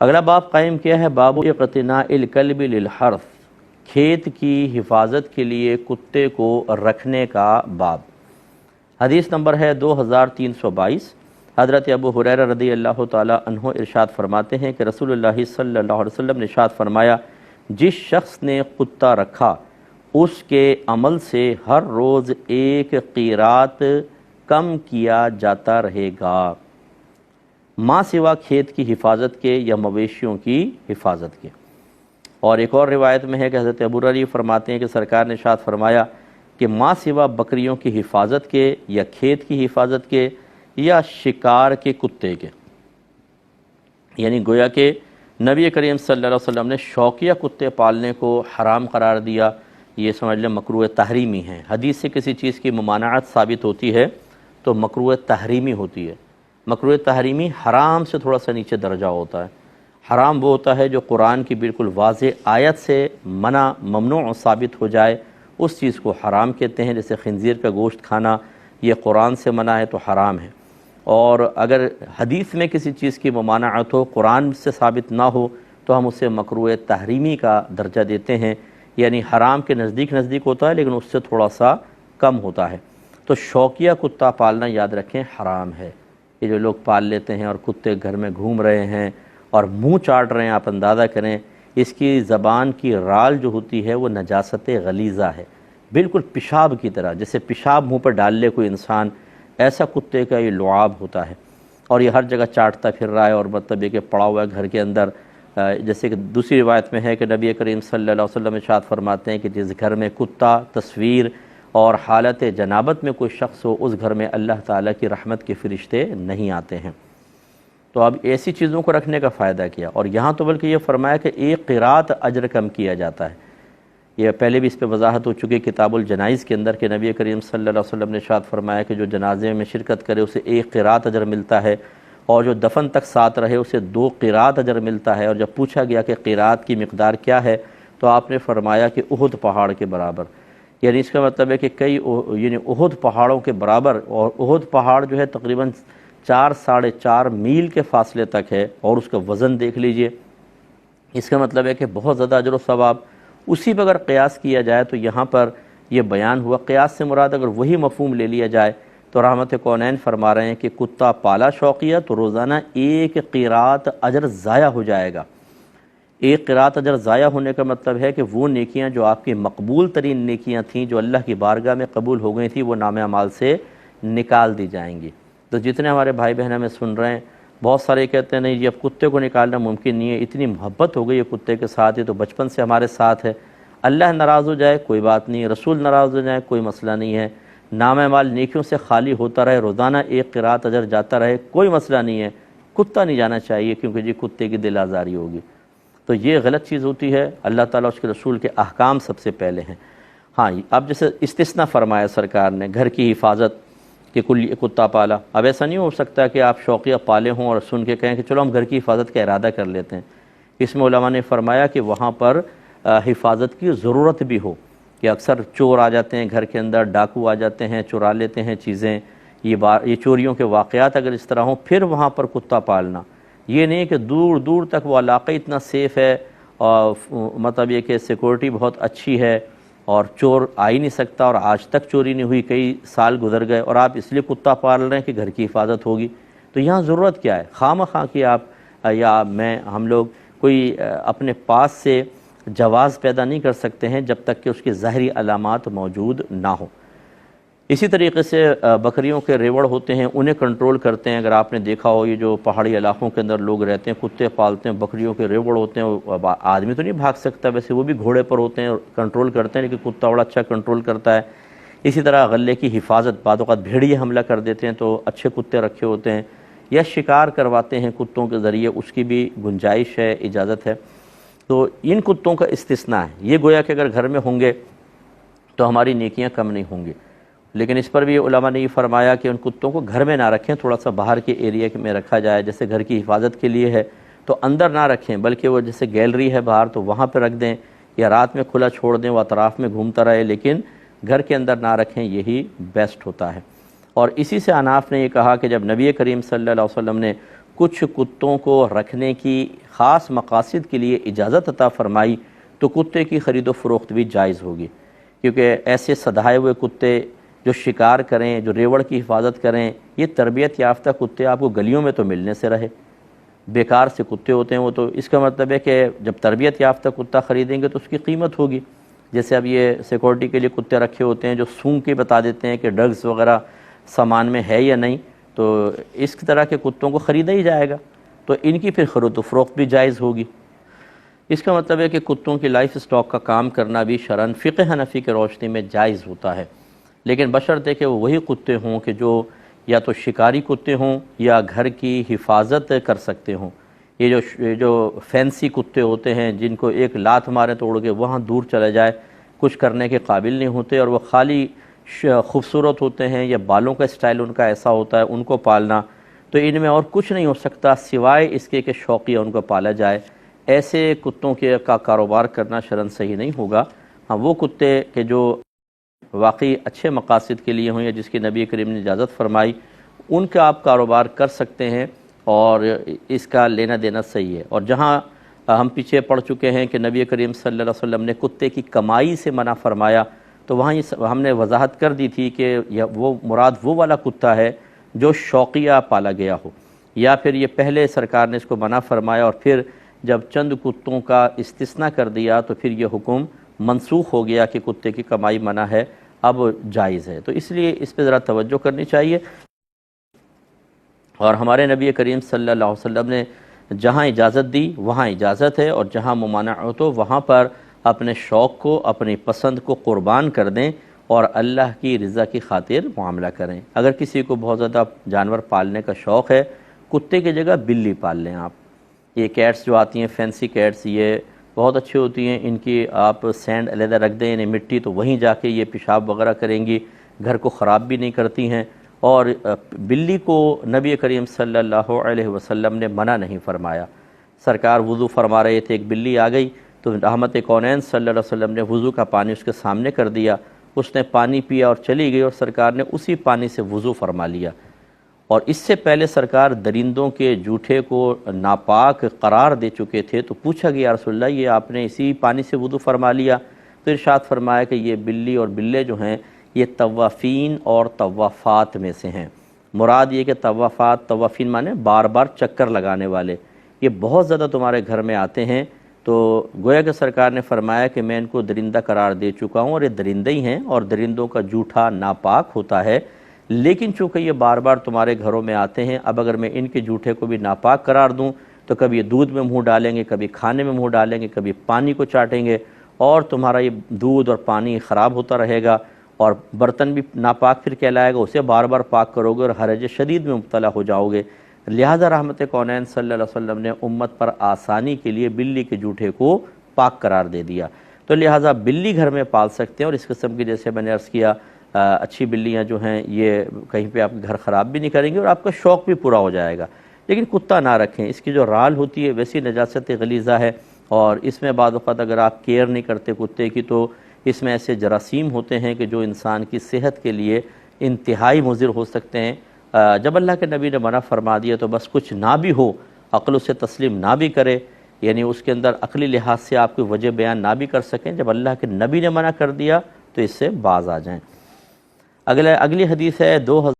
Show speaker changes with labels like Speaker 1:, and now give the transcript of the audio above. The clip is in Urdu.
Speaker 1: اگلا باب قائم کیا ہے باب اقتناء الکلب للحرث، کھیت کی حفاظت کے لیے کتے کو رکھنے کا باب۔ حدیث نمبر ہے 2322۔ حضرت ابو ہریرہ رضی اللہ تعالی عنہ ارشاد فرماتے ہیں کہ رسول اللہ صلی اللہ علیہ وسلم نے ارشاد فرمایا، جس شخص نے کتا رکھا اس کے عمل سے ہر روز ایک قیرات کم کیا جاتا رہے گا، ماں سوا کھیت کی حفاظت کے یا مویشیوں کی حفاظت کے۔ اور ایک اور روایت میں ہے کہ حضرت ابو ہریرہ فرماتے ہیں کہ سرکار نے ارشاد فرمایا کہ ماں سوا بکریوں کی حفاظت کے یا کھیت کی حفاظت کے یا شکار کے کتے کے، یعنی گویا کہ نبی کریم صلی اللہ علیہ وسلم نے شوقیہ کتے پالنے کو حرام قرار دیا، یہ سمجھ لیں مکروہ تحریمی ہیں۔ حدیث سے کسی چیز کی ممانعت ثابت ہوتی ہے تو مکروہ تحریمی ہوتی ہے۔ مکروہ تحریمی حرام سے تھوڑا سا نیچے درجہ ہوتا ہے۔ حرام وہ ہوتا ہے جو قرآن کی بالکل واضح آیت سے منع ممنوع ثابت ہو جائے، اس چیز کو حرام کہتے ہیں۔ جیسے خنزیر کا گوشت کھانا، یہ قرآن سے منع ہے تو حرام ہے۔ اور اگر حدیث میں کسی چیز کی ممانعت ہو، قرآن سے ثابت نہ ہو، تو ہم اسے مکروہ تحریمی کا درجہ دیتے ہیں، یعنی حرام کے نزدیک ہوتا ہے لیکن اس سے تھوڑا سا کم ہوتا ہے۔ تو شوقیہ کتا پالنا یاد رکھیں حرام ہے۔ یہ جو لوگ پال لیتے ہیں اور کتے گھر میں گھوم رہے ہیں اور منہ چاٹ رہے ہیں، آپ اندازہ کریں اس کی زبان کی رال جو ہوتی ہے وہ نجاست غلیظہ ہے، بالکل پیشاب کی طرح، جیسے پیشاب منہ پر ڈال لے کوئی انسان، ایسا کتے کا یہ لعاب ہوتا ہے۔ اور یہ ہر جگہ چاٹتا پھر رہا ہے، اور مطلب یہ کہ پڑا ہوا ہے گھر کے اندر۔ جیسے کہ دوسری روایت میں ہے کہ نبی کریم صلی اللہ علیہ وسلم ارشاد فرماتے ہیں کہ جس گھر میں کتا، تصویر اور حالت جنابت میں کوئی شخص ہو، اس گھر میں اللہ تعالیٰ کی رحمت کے فرشتے نہیں آتے ہیں۔ تو اب ایسی چیزوں کو رکھنے کا فائدہ کیا، اور یہاں تو بلکہ یہ فرمایا کہ ایک قرات اجر کم کیا جاتا ہے۔ یہ پہلے بھی اس پہ وضاحت ہو چکی کتاب الجنائز کے اندر کہ نبی کریم صلی اللہ علیہ وسلم نے ارشاد فرمایا کہ جو جنازے میں شرکت کرے اسے ایک قرات اجر ملتا ہے، اور جو دفن تک ساتھ رہے اسے 2 قرات اجر ملتا ہے۔ اور جب پوچھا گیا کہ قرات کی مقدار کیا ہے تو آپ نے فرمایا کہ احد پہاڑ کے برابر، یعنی اس کا مطلب ہے کہ یعنی احد پہاڑوں کے برابر، اور احد پہاڑ جو ہے تقریباً 4-4.5 میل کے فاصلے تک ہے، اور اس کا وزن دیکھ لیجئے۔ اس کا مطلب ہے کہ بہت زیادہ اجر و ثواب۔ اسی پر اگر قیاس کیا جائے تو یہاں پر یہ بیان ہوا، قیاس سے مراد اگر وہی مفہوم لے لیا جائے تو رحمت کونین فرما رہے ہیں کہ کتا پالا شوقیہ تو روزانہ ایک قیرات اجر ضائع ہو جائے گا۔ ایک قیرات اجر ضائع ہونے کا مطلب ہے کہ وہ نیکیاں جو آپ کی مقبول ترین نیکیاں تھیں، جو اللہ کی بارگاہ میں قبول ہو گئی تھیں، وہ نام اعمال سے نکال دی جائیں گی۔ تو جتنے ہمارے بھائی بہن ہمیں سن رہے ہیں، بہت سارے کہتے ہیں نہیں جی اب کتے کو نکالنا ممکن نہیں ہے، اتنی محبت ہو گئی ہے کتے کے ساتھ، یہ تو بچپن سے ہمارے ساتھ ہے۔ اللہ ناراض ہو جائے کوئی بات نہیں، رسول ناراض ہو جائے کوئی مسئلہ نہیں ہے، نام اعمال نیکیوں سے خالی ہوتا رہے، روزانہ ایک قرات اجر جاتا رہے، کوئی مسئلہ نہیں ہے۔ کتا نہیں جانا چاہیے کیونکہ جی کتے کی دل آزاری ہوگی، تو یہ غلط چیز ہوتی ہے۔ اللہ تعالیٰ اس کے رسول کے احکام سب سے پہلے ہیں۔ ہاں اب جیسے استثناء فرمایا سرکار نے گھر کی حفاظت کہ کل کتا پالا، اب ایسا نہیں ہو سکتا کہ آپ شوقیہ پالے ہوں اور سن کے کہیں کہ چلو ہم گھر کی حفاظت کا ارادہ کر لیتے ہیں۔ اس میں علماء نے فرمایا کہ وہاں پر حفاظت کی ضرورت بھی ہو، کہ اکثر چور آ جاتے ہیں گھر کے اندر، ڈاکو آ جاتے ہیں، چرا لیتے ہیں چیزیں، یہ چوریوں کے واقعات اگر اس طرح ہوں، پھر وہاں پر کتا پالنا یہ نہیں کہ دور دور تک وہ علاقہ اتنا سیف ہے، اور مطلب یہ کہ سیکورٹی بہت اچھی ہے اور چور آ ہی نہیں سکتا، اور آج تک چوری نہیں ہوئی، کئی سال گزر گئے، اور آپ اس لیے کتا پال رہے ہیں کہ گھر کی حفاظت ہوگی۔ تو یہاں ضرورت کیا ہے؟ خواہ کہ آپ یا ہم لوگ کوئی اپنے پاس سے جواز پیدا نہیں کر سکتے ہیں جب تک کہ اس کی ظاہری علامات موجود نہ ہوں۔ اسی طریقے سے بکریوں کے ریوڑ ہوتے ہیں، انہیں کنٹرول کرتے ہیں۔ اگر آپ نے دیکھا ہو یہ جو پہاڑی علاقوں کے اندر لوگ رہتے ہیں، کتے پالتے ہیں، بکریوں کے ریوڑ ہوتے ہیں، آدمی تو نہیں بھاگ سکتا، ویسے وہ بھی گھوڑے پر ہوتے ہیں اور کنٹرول کرتے ہیں، لیکن کتا بڑا اچھا کنٹرول کرتا ہے۔ اسی طرح غلے کی حفاظت، بعض اوقات بھیڑیے حملہ کر دیتے ہیں تو اچھے کتے رکھے ہوتے ہیں، یا شکار کرواتے ہیں کتوں کے ذریعے، اس کی بھی گنجائش ہے، اجازت ہے۔ تو ان کتوں کا استثناء ہے، یہ گویا کہ اگر گھر میں ہوں گے تو ہماری نیکیاں کم نہیں ہوں گی، لیکن اس پر بھی علماء نے یہ فرمایا کہ ان کتوں کو گھر میں نہ رکھیں، تھوڑا سا باہر کے ایریا میں رکھا جائے۔ جیسے گھر کی حفاظت کے لیے ہے تو اندر نہ رکھیں، بلکہ وہ جیسے گیلری ہے باہر تو وہاں پہ رکھ دیں، یا رات میں کھلا چھوڑ دیں، وہ اطراف میں گھومتا رہے، لیکن گھر کے اندر نہ رکھیں، یہی بیسٹ ہوتا ہے۔ اور اسی سے اناف نے یہ کہا کہ جب نبی کریم صلی اللہ علیہ وسلم نے کچھ کتوں کو رکھنے کی خاص مقاصد کے لیے اجازت عطا فرمائی تو کتے کی خرید و فروخت بھی جائز ہوگی، کیونکہ ایسے سدھائے ہوئے کتے جو شکار کریں، جو ریوڑ کی حفاظت کریں، یہ تربیت یافتہ کتے آپ کو گلیوں میں تو ملنے سے رہے، بیکار سے کتے ہوتے ہیں وہ تو۔ اس کا مطلب ہے کہ جب تربیت یافتہ کتا خریدیں گے تو اس کی قیمت ہوگی۔ جیسے اب یہ سیکورٹی کے لیے کتے رکھے ہوتے ہیں جو سونگھ کے بتا دیتے ہیں کہ ڈرگز وغیرہ سامان میں ہے یا نہیں، تو اس طرح کے کتوں کو خریدا ہی جائے گا، تو ان کی پھر خرید و فروخت بھی جائز ہوگی۔ اس کا مطلب ہے کہ کتوں کی لائف سٹاک کا کام کرنا بھی شرعاً فقہ حنفی کے روشنی میں جائز ہوتا ہے، لیکن بشرطے کہ وہ وہی کتے ہوں کہ جو یا تو شکاری کتے ہوں یا گھر کی حفاظت کر سکتے ہوں۔ یہ جو فینسی کتے ہوتے ہیں جن کو ایک لات مارے تو اڑ کے وہاں دور چلے جائے، کچھ کرنے کے قابل نہیں ہوتے اور وہ خالی خوبصورت ہوتے ہیں یا بالوں کا اسٹائل ان کا ایسا ہوتا ہے، ان کو پالنا تو ان میں اور کچھ نہیں ہو سکتا سوائے اس کے کہ شوقیہ ان کو پالا جائے۔ ایسے کتوں کا کاروبار کرنا شرعاً صحیح نہیں ہوگا۔ ہاں وہ کتے کہ جو واقعی اچھے مقاصد کے لیے ہوں یا جس کی نبی کریم نے اجازت فرمائی، ان کا آپ کاروبار کر سکتے ہیں اور اس کا لینا دینا صحیح ہے۔ اور جہاں ہم پیچھے پڑھ چکے ہیں کہ نبی کریم صلی اللہ علیہ وسلم نے کتے کی کمائی سے منع فرمایا، تو وہاں ہم نے وضاحت کر دی تھی کہ وہ مراد وہ والا کتا ہے جو شوقیہ پالا گیا ہو، یا پھر یہ پہلے سرکار نے اس کو منع فرمایا اور پھر جب چند کتوں کا استثناء کر دیا تو پھر یہ حکم منسوخ ہو گیا کہ کتے کی کمائی منع ہے، اب جائز ہے۔ تو اس لیے اس پہ ذرا توجہ کرنی چاہیے۔ اور ہمارے نبی کریم صلی اللہ علیہ وسلم نے جہاں اجازت دی وہاں اجازت ہے، اور جہاں ممانعت ہو وہاں پر اپنے شوق کو، اپنی پسند کو قربان کر دیں اور اللہ کی رضا کی خاطر معاملہ کریں۔ اگر کسی کو بہت زیادہ جانور پالنے کا شوق ہے، کتے کی جگہ بلی پال لیں آپ۔ یہ کیٹس جو آتی ہیں فینسی کیٹس، یہ بہت اچھی ہوتی ہیں، ان کی آپ سینڈ علیحدہ رکھ دیں انہیں مٹی، تو وہیں جا کے یہ پیشاب وغیرہ کریں گی، گھر کو خراب بھی نہیں کرتی ہیں۔ اور بلی کو نبی کریم صلی اللہ علیہ وسلم نے منع نہیں فرمایا۔ سرکار وضو فرما رہے تھے، ایک بلی آ گئی تو رحمت کونین صلی اللہ علیہ وسلم نے وضو کا پانی اس کے سامنے کر دیا، اس نے پانی پیا اور چلی گئی، اور سرکار نے اسی پانی سے وضو فرما لیا۔ اور اس سے پہلے سرکار درندوں کے جوٹھے کو ناپاک قرار دے چکے تھے، تو پوچھا گیا یا رسول اللہ یہ آپ نے اسی پانی سے وضو فرما لیا؟ تو ارشاد فرمایا کہ یہ بلی اور بلے جو ہیں یہ طوافین اور طوافات میں سے ہیں۔ مراد یہ کہ طوافین مانے بار بار چکر لگانے والے، یہ بہت زیادہ تمہارے گھر میں آتے ہیں، تو گویا کہ سرکار نے فرمایا کہ میں ان کو درندہ قرار دے چکا ہوں اور یہ درندے ہی ہیں، اور درندوں کا جوٹھا ناپاک ہوتا ہے، لیکن چونکہ یہ بار بار تمہارے گھروں میں آتے ہیں، اب اگر میں ان کے جوٹھے کو بھی ناپاک قرار دوں تو کبھی یہ دودھ میں منہ ڈالیں گے، کبھی کھانے میں منہ ڈالیں گے، کبھی پانی کو چاٹیں گے، اور تمہارا یہ دودھ اور پانی خراب ہوتا رہے گا، اور برتن بھی ناپاک پھر کہلائے گا، اسے بار بار پاک کرو گے اور حرج شدید میں مبتلا ہو جاؤ گے۔ لہذا رحمت کونین صلی اللہ علیہ وسلم نے امت پر آسانی کے لیے بلی کے جوٹھے کو پاک قرار دے دیا، تو لہذا بلی گھر میں پال سکتے ہیں، اور اس قسم کی جیسے میں نے عرض کیا اچھی بلیاں جو ہیں یہ کہیں پہ آپ کے گھر خراب بھی نہیں کریں گے اور آپ کا شوق بھی پورا ہو جائے گا۔ لیکن کتا نہ رکھیں، اس کی جو رال ہوتی ہے ویسی نجاست غلیظہ ہے، اور اس میں بعض اوقات اگر آپ کیئر نہیں کرتے کتے کی تو اس میں ایسے جراثیم ہوتے ہیں کہ جو انسان کی صحت کے لیے انتہائی مضر ہو سکتے ہیں۔ جب اللہ کے نبی نے منع فرما دیا تو بس کچھ نہ بھی ہو، عقل اسے تسلیم نہ بھی کرے، یعنی اس کے اندر عقلی لحاظ سے آپ کی وجہ بیان نہ بھی کر سکیں، جب اللہ کے نبی نے منع کر دیا تو اس سے باز آ جائیں۔ اگلی حدیث ہے 2000